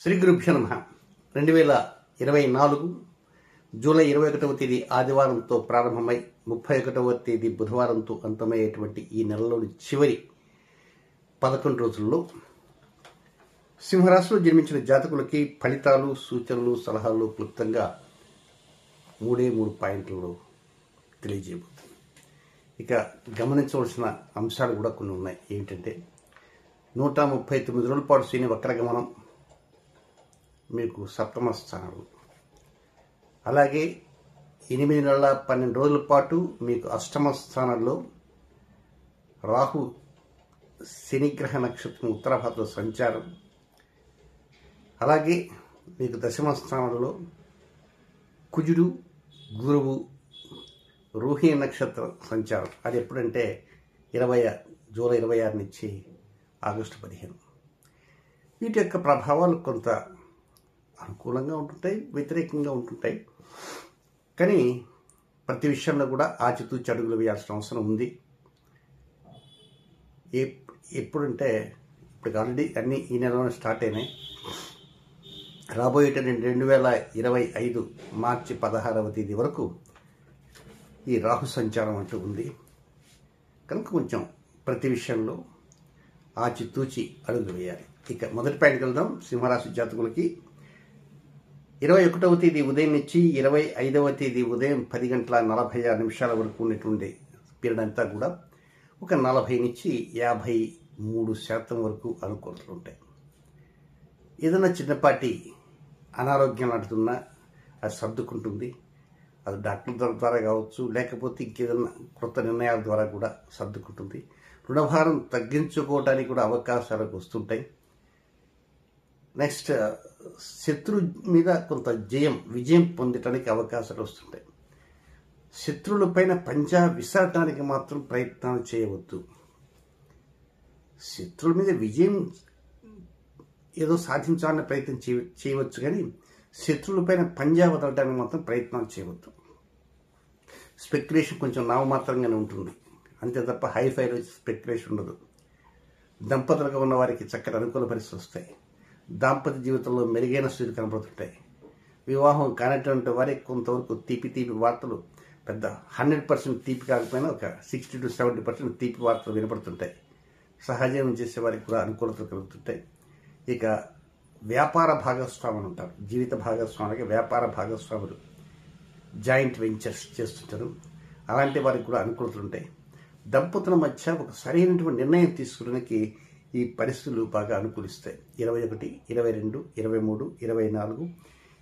శ్రీ గురుభ్యో నమః 2024 జూలై 21వ తేదీ ఆదివారంతో ప్రారంభమై 31వ తేదీ బుధవారంతో అంతమయ్యేటువంటి ఈ నెలలోని చివరి 11 రోజుల్లో సింహరాశిలో జన్మించిన జాతకులకి ఫలితాలు, సూచనలు, సలహాలు క్లుప్తంగా 3 పాయింట్లలో తెలియజేయబోతుంది. ఇక గమనించవలసిన అంశాలు కూడా కొన్ని ఉన్నాయి. ఏమిటంటే 139 రోజుల పాటు శని వక్రగమనం మీకు సప్తమ స్థానంలో, అలాగే 8 నెలల 12 రోజుల పాటు మీకు అష్టమ స్థానంలో రాహు శనిగ్రహ నక్షత్రం ఉత్తరాభాద్ర సంచారం, అలాగే మీకు దశమ స్థానంలో కుజుడు, గురువు రోహిణి నక్షత్ర సంచారం. అది ఎప్పుడంటే జూలై 26 నుంచి ఆగస్టు 15. వీటి యొక్క ప్రభావాలు కొంత అనుకూలంగా ఉంటుంటాయి, వ్యతిరేకంగా ఉంటుంటాయి. కానీ ప్రతి విషయంలో కూడా ఆచితూచి అడుగులు వేయాల్సిన అవసరం ఉంది. ఎప్పుడంటే ఇప్పుడు ఆల్రెడీ అన్నీ ఈ నెలలోనే స్టార్ట్ అయినాయి. రాబోయే 2025 మార్చి 16వ తేదీ వరకు ఈ రాహు సంచారం అంటూ ఉంది. కనుక కొంచెం ప్రతి విషయంలో ఆచితూచి అడుగులు వేయాలి. ఇక మొదటి పాయింట్కి వెళ్దాం. సింహరాశి జాతకులకి 21వ తేదీ ఉదయం నుంచి 25వ తేదీ ఉదయం 10:46 వరకు ఉన్నటువంటి పీరియడ్ అంతా కూడా ఒక 40 నుంచి 53% వరకు అనుకూలతలు ఉంటాయి. ఏదైనా చిన్నపాటి అనారోగ్యం లాంటిదున్నా అది సర్దుకుంటుంది. అది డాక్టర్ల ద్వారా కావచ్చు, లేకపోతే ఇంకేదన్నా కొత్త నిర్ణయాల ద్వారా కూడా సర్దుకుంటుంది. రుణభారం తగ్గించుకోవడానికి కూడా అవకాశాలు వస్తుంటాయి. నెక్స్ట్, శత్రు మీద కొంత విజయం పొందటానికి అవకాశాలు వస్తుంటాయి. శత్రువుల పైన పంజా విసరటానికి మాత్రం ప్రయత్నాలు చేయవద్దు. శత్రువుల మీద విజయం ఏదో సాధించాలనే ప్రయత్నం చేయవచ్చు, కానీ శత్రువుల పైన పంజా వదలడానికి మాత్రం ప్రయత్నాలు చేయవద్దు. స్పెక్యులేషన్ కొంచెం నామమాత్రంగానే ఉంటుంది, అంతే తప్ప హైఫై స్పెక్యులేషన్ ఉండదు. దంపతులుగా ఉన్న వారికి చక్కటి అనుకూల పరిస్థితులు వస్తాయి. దాంపత్య జీవితంలో మెరుగైన స్థితి కనబడుతుంటాయి. వివాహం కానటువంటి వారికి కొంతవరకు తీపి వార్తలు, పెద్ద 100% తీపి కాకపోయినా ఒక 60 to 70% తీపి వార్తలు వినపడుతుంటాయి. సహజీవనం చేసే వారికి కూడా అనుకూలతలు కలుగుతుంటాయి. ఇక వ్యాపార భాగస్వాములు ఉంటారు. జీవిత భాగస్వాములకి వ్యాపార భాగస్వాములు జాయింట్ వెంచర్స్ చేస్తుంటారు. అలాంటి వారికి కూడా అనుకూలతలు ఉంటాయి. దంపతుల మధ్య ఒక సరైనటువంటి నిర్ణయం తీసుకోవడానికి ఈ పరిస్థితులు బాగా అనుకూలిస్తాయి. 21, 22, 23, 24,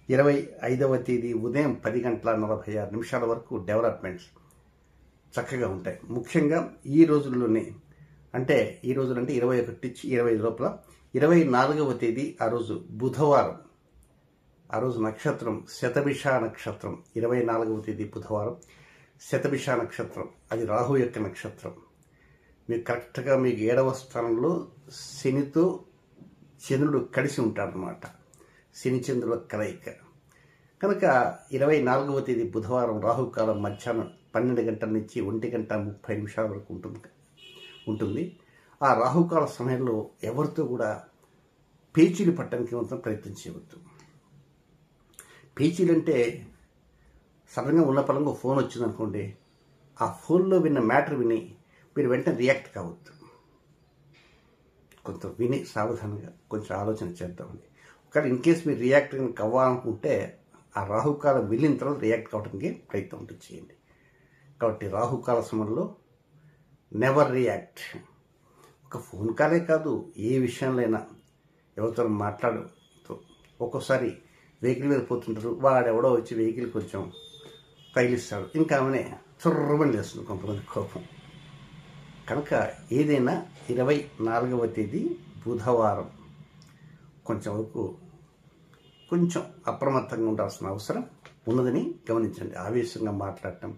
25వ తేదీ ఉదయం 10:46 వరకు డెవలప్మెంట్స్ చక్కగా ఉంటాయి. ముఖ్యంగా ఈ రోజుల్లోనే, అంటే ఈ రోజులంటే 21 నుంచి 25 లోపల 24వ తేదీ ఆ రోజు బుధవారం, ఆ రోజు నక్షత్రం శతభిష నక్షత్రం. 24వ తేదీ బుధవారం శతభిష నక్షత్రం, అది రాహు యొక్క నక్షత్రం. మీకు కరెక్ట్గా మీకు 7వ స్థానంలో శనితో చంద్రుడు కలిసి ఉంటాడనమాట. శని చంద్రుల కలయిక. కనుక 24వ తేదీ బుధవారం రాహుకాలం మధ్యాహ్నం 12 గంటల నుంచి 1:30 వరకు ఉంటుంది. ఆ రాహుకాల సమయంలో ఎవరితో కూడా పేచీలు పట్టడానికి మాత్రం ప్రయత్నం చేయవద్దు. పేచీలంటే సడన్గా ఉన్న పరంగా ఫోన్ వచ్చిందనుకోండి, ఆ ఫోన్లో విన్న మ్యాటర్ విని మీరు వెంటనే రియాక్ట్ కావద్దు. కొంత విని సావధానంగా కొంచెం ఆలోచన చేద్దామండి. ఒకవేళ ఇన్ కేసు మీరు రియాక్ట్ అవ్వాలనుకుంటే ఆ రాహుకాలం వెళ్ళిన తర్వాత రియాక్ట్ కావడానికి ప్రయత్నం ఉంటుంది చేయండి. కాబట్టి రాహుకాల సమయంలో నెవర్ రియాక్ట్. ఒక ఫోన్ కాలే కాదు, ఏ విషయంలో అయినా ఎవరితో మాట్లాడుతూ ఒక్కోసారి వెహికల్ మీద పోతుంటారు, వాడెవడో వచ్చి వెహికల్ కొంచెం తగిలిస్తాడు, ఇంకా ఆమెనే చొర్రమని లేస్తుంది కొంతమంది కోపం. కనుక ఏదైనా 24వ తేదీ బుధవారం కొంచెం అప్రమత్తంగా ఉండాల్సిన అవసరం ఉన్నదని గమనించండి. ఆవేశంగా మాట్లాడటం,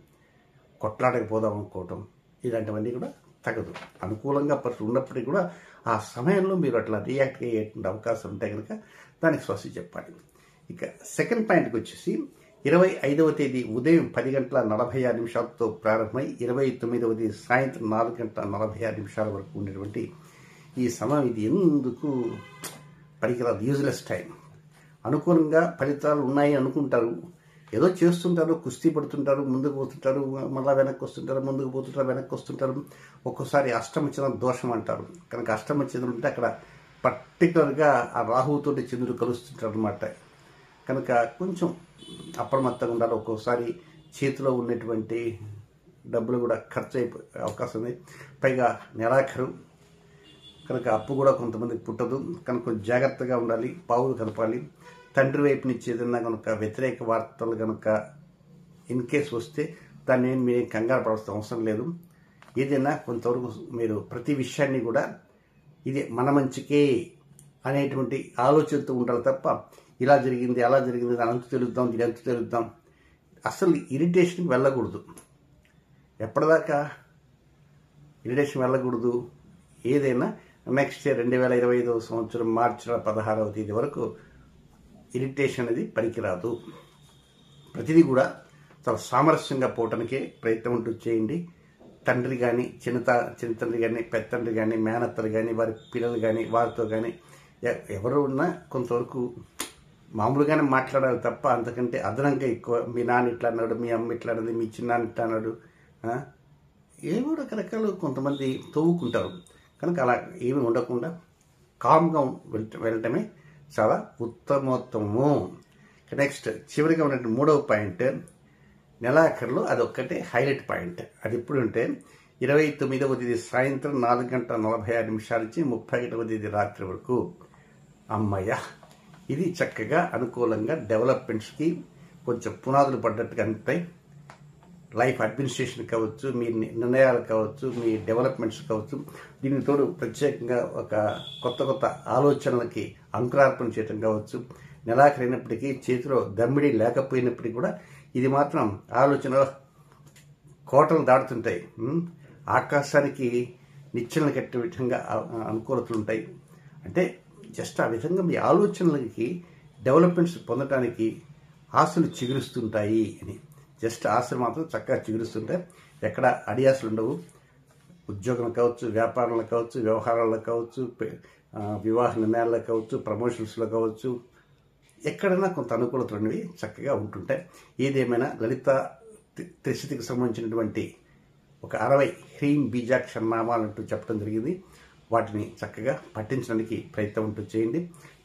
కొట్లాడకపోదాం అనుకోవటం, ఇలాంటివన్నీ కూడా తగదు. అనుకూలంగా పరిస్థితి ఉన్నప్పటికీ కూడా ఆ సమయంలో మీరు అట్లా రియాక్ట్ అయ్యేటువంటి అవకాశం ఉంటే కనుక దానికి స్వస్తి చెప్పాలి. ఇక సెకండ్ పాయింట్కి వచ్చేసి 25వ తేదీ ఉదయం 10:46 ప్రారంభమై 29వ తేదీ సాయంత్రం 4:46 వరకు ఉండేటువంటి ఈ సమయం, ఇది ఎందుకు పనికిరాదు, యూజ్లెస్ టైం. అనుకూలంగా ఫలితాలు ఉన్నాయి అనుకుంటారు, ఏదో చేస్తుంటారు, కుస్తీ పడుతుంటారు, ముందుకు పోతుంటారు, మళ్ళీ వెనక్కి వస్తుంటారు, ముందుకు పోతుంటారు, వెనక్కి వస్తుంటారు. ఒక్కోసారి అష్టమచంద్ర దోషం అంటారు. కనుక అష్టమచంద్రుడు ఉంటే అక్కడ పర్టికులర్గా ఆ రాహువుతోటి చంద్రుడు కలుస్తుంటారు అనమాట. కనుక కొంచెం అప్రమత్తంగా ఉండాలి. ఒక్కోసారి చేతిలో ఉన్నటువంటి డబ్బులు కూడా ఖర్చు అయిపోయే అవకాశం ఉంది. పైగా నెలాఖరు కనుక అప్పు కూడా కొంతమందికి పుట్టదు. కనుక కొంచెం జాగ్రత్తగా ఉండాలి, పావులు కలపాలి. తండ్రి వైపు నుంచి ఏదన్నా కనుక వ్యతిరేక వార్తలు కనుక ఇన్ కేసు వస్తే దాన్ని మీరు కంగారు పడాల్సిన అవసరం లేదు. ఏదైనా కొంతవరకు మీరు ప్రతి విషయాన్ని కూడా ఇది మన మంచికే అనేటువంటి ఆలోచనతో ఉండాలి తప్ప ఇలా జరిగింది అలా జరిగింది దాని అంతు తెలుద్దాం దీని అంతు తెలుద్దాం అసలు ఇరిటేషన్కి వెళ్ళకూడదు. ఎప్పటిదాకా ఇరిటేషన్ వెళ్ళకూడదు. ఏదైనా నెక్స్ట్ ఇయర్ 2025 సంవత్సరం మార్చి 16వ తేదీ వరకు ఇరిటేషన్ అనేది పనికిరాదు. ప్రతిదీ కూడా చాలా సామరస్యంగా పోవటానికే ప్రయత్నం ఉంటూ చేయండి. తండ్రి కానీ చిన్న తండ్రి కానీ పెద్ద తండ్రి కానీ మేనత్తలు కానీ వారి పిల్లలు కానీ వారితో కానీ ఎవరు ఉన్నా కొంతవరకు మామూలుగానే మాట్లాడాలి తప్ప అంతకంటే అదనంగా ఎక్కువ మీ నాన్న ఇట్లా అన్నాడు, మీ అమ్మ ఇట్లా అన్నది, మీ చిన్నాన్న ఇట్లా అన్నాడు, ఏవో రకరకాలు కొంతమంది తవ్వుకుంటారు. కనుక అలా ఏమి ఉండకుండా కామ్గా వెళ్ళటమే చాలా ఉత్తమోత్తమము. నెక్స్ట్ చివరిగా ఉన్నటువంటి 3వ పాయింట్ నెలాఖరులో అదొక్కటే హైలైట్ పాయింట్. అది ఎప్పుడు అంటే 29వ తేదీ సాయంత్రం 4:46 నుంచి 31వ తేదీ రాత్రి వరకు. అమ్మయ్య, ఇది చక్కగా అనుకూలంగా డెవలప్మెంట్స్కి కొంచెం పునాదులు పడ్డట్టుగా అనిపిస్తాయి. లైఫ్ అడ్మినిస్ట్రేషన్ కావచ్చు, మీ నిర్ణయాలు కావచ్చు, మీ డెవలప్మెంట్స్ కావచ్చు. దీనికి తోడు ప్రత్యేకంగా ఒక కొత్త ఆలోచనలకి అంకురార్పణ చేయటం కావచ్చు. నెలాఖరైనప్పటికీ చేతిలో దమ్మిడి లేకపోయినప్పటికీ కూడా ఇది మాత్రం ఆలోచన కోటలు దాటుతుంటాయి. ఆకాశానికి నిచ్చెనలు కట్టే విధంగా అనుకూలతలు ఉంటాయి. అంటే జస్ట్ ఆ విధంగా మీ ఆలోచనలకి డెవలప్మెంట్స్ పొందడానికి ఆశలు చిగురుస్తుంటాయి అని. జస్ట్ ఆశలు మాత్రం చక్కగా చిగురుస్తుంటాయి. ఎక్కడ అడియాసలు ఉండవు. ఉద్యోగం కావచ్చు, వ్యాపారంలో కావచ్చు, వ్యవహారాల్లో కావచ్చు, వివాహ నిర్ణయాల్లో కావచ్చు, ప్రమోషన్స్లో కావచ్చు, ఎక్కడైనా కొంత అనుకూలతలు అనేవి చక్కగా ఉంటుంటాయి. ఏదేమైనా లలిత త్రిశతికి సంబంధించినటువంటి ఒక 60 హ్రీం బీజాక్షర నామాలంటూ చెప్పడం జరిగింది. వాటిని చక్కగా పఠించడానికి ప్రయత్నం ఉంటూ చేయండి.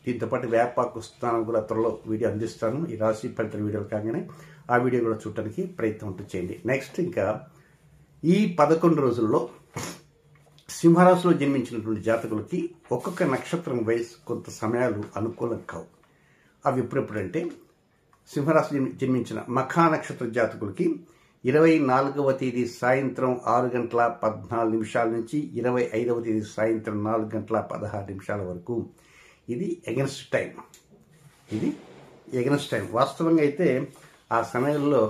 దీంతోపాటు వేపాకు స్నానం కూడా త్వరలో వీడియో అందిస్తాను. ఈ రాశి ఫలితాల వీడియోలు కాగానే ఆ వీడియో కూడా చూడటానికి ప్రయత్నం ఉంటూ చేయండి. నెక్స్ట్ ఇంకా ఈ 11 రోజుల్లో సింహరాశిలో జన్మించినటువంటి జాతకులకి ఒక్కొక్క నక్షత్రం వయసు కొంత సమయాలు అనుకూలం కావు. అవి ఎప్పుడెప్పుడంటే సింహరాశి జన్మించిన మఖా నక్షత్ర జాతకులకి 24వ తేదీ సాయంత్రం 6:14 నుంచి 25వ తేదీ సాయంత్రం 4:16 వరకు. ఇది ఎగెన్స్ట్ టైం. వాస్తవంగా అయితే ఆ సమయంలో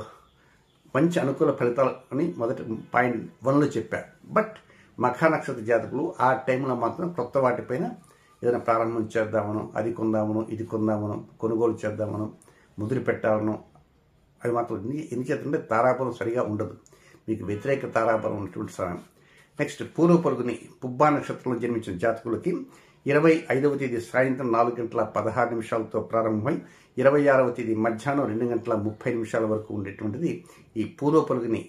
మంచి అనుకూల ఫలితాలు అని మొదటి పాయింట్ 1లో చెప్పారు. బట్ మఖా నక్షత్ర జాతకులు ఆ టైంలో మాత్రం కొత్త వాటిపైన ఏదైనా ప్రారంభం చేద్దామనో, అది కొందామనో, ఇది కొందామనో, కొనుగోలు చేద్దామనో, ముద్ర పెట్టాలనో అవి మాత్రం ఎందుచేతంటే తారాబలం సరిగా ఉండదు. మీకు వ్యతిరేక తారాబలం ఉన్నటువంటి సమయం. నెక్స్ట్ పూర్వ పరుగుని పుబ్బా నక్షత్రంలో జన్మించిన జాతకులకి 25వ తేదీ సాయంత్రం 4:16 ప్రారంభమై 26వ తేదీ మధ్యాహ్నం 2:30 వరకు ఉండేటువంటిది ఈ పూర్వ పరుగుని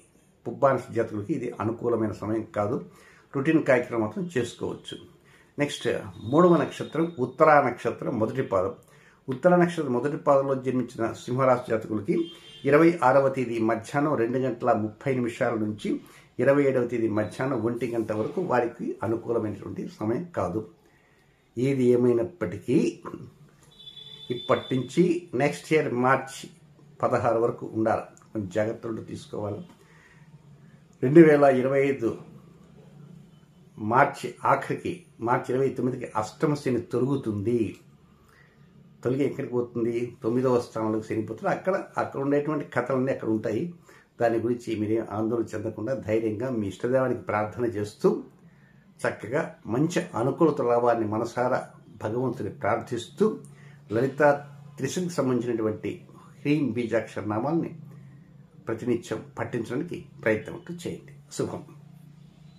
పుబ్బా జాతకులకి ఇది అనుకూలమైన సమయం కాదు. రొటీన్ కార్యక్రమం మాత్రం చేసుకోవచ్చు. నెక్స్ట్ 3వ నక్షత్రం ఉత్తరా నక్షత్రం మొదటి పాదం. ఉత్తర నక్షత్రం మొదటి పాదంలో జన్మించిన సింహరాశి జాతకులకి 26వ తేదీ మధ్యాహ్నం 2:30 నుంచి 27వ తేదీ మధ్యాహ్నం 1 గంట వరకు వారికి అనుకూలమైనటువంటి సమయం కాదు. ఏది ఏమైనప్పటికీ ఇప్పటి నుంచి నెక్స్ట్ ఇయర్ మార్చి 16 వరకు ఉండాలి. కొంచెం జాగ్రత్తలు తీసుకోవాలి. 2025 మార్చి ఆఖరికి మార్చి 29కి అష్టమ శని తొలుగుతుంది. తొలగి ఎక్కడికి పోతుంది? 9వ స్థానంలోకి శనిపోతుంది. అక్కడ ఉండేటువంటి కథలన్నీ అక్కడ ఉంటాయి. దాని గురించి మీరేం ఆందోళన చెందకుండా ధైర్యంగా మీ ఇష్టదేవానికి ప్రార్థన చేస్తూ చక్కగా మంచి అనుకూలత రావాలని మనసారా భగవంతుని ప్రార్థిస్తూ లలిత త్రిశతికి సంబంధించినటువంటి హ్రీం బీజాక్షర నామాల్ని ప్రతినిత్యం పఠించడానికి ప్రయత్నం చేయండి. శుభం.